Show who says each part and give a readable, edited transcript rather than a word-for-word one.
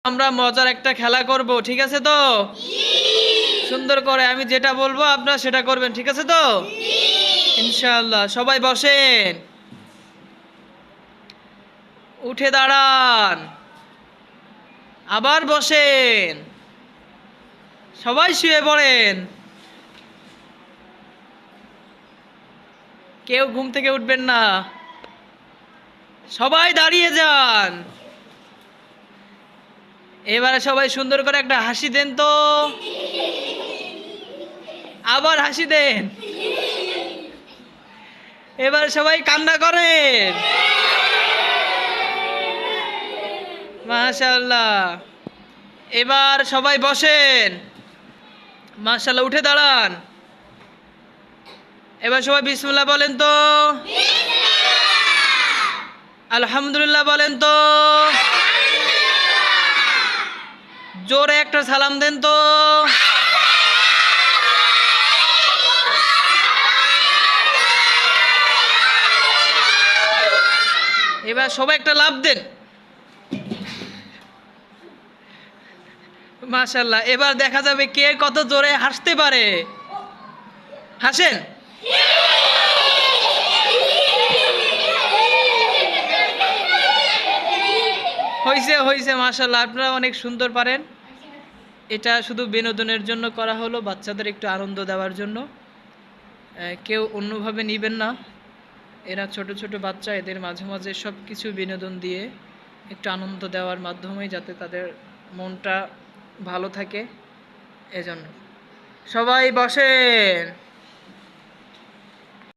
Speaker 1: আমরা মজার একটা খেলা করব, ঠিক আছে তো? সুন্দর করে আমি যেটা বলবো আপনারা সেটা করবেন, ঠিক আছে তো? ইনশাআল্লাহ। সবাই বসেন, উঠে দাঁড়ান, আবার বসেন, সবাই শুয়ে পড়েন, কেউ ঘুম থেকে উঠবেন না, সবাই দাঁড়িয়ে যান। এবারে সবাই সুন্দর করে একটা হাসি দেন তো, আবার হাসি দেন। এবার সবাই কান্না করেন। মাশাআল্লাহ। এবার সবাই বসেন, মাশাআল্লাহ। উঠে দাঁড়ান, এবার সবাই বিসমিল্লাহ বলেন তো, আলহামদুলিল্লাহ বলেন তো, জোরে একটা সালাম দেন তো। এবার সবাই একটা লাফ দেন। মাশাআল্লাহ। এবার দেখা যাবে কে কত জোরে হাসতে পারে। হাসেন। হইছে হইছে, মাশাআল্লাহ, আপনারা অনেক সুন্দর পারেন। এটা শুধু বিনোদনের জন্য করা হলো, বাচ্চাদের একটু আনন্দ দেওয়ার জন্য। কেউ অন্যভাবে নেবেন না। এরা ছোট ছোট বাচ্চা, এদের মাঝে মাঝে সব কিছু বিনোদন দিয়ে একটু আনন্দ দেওয়ার মাধ্যমেই যাতে তাদের মনটা ভালো থাকে, এজন্য। সবাই বসেন।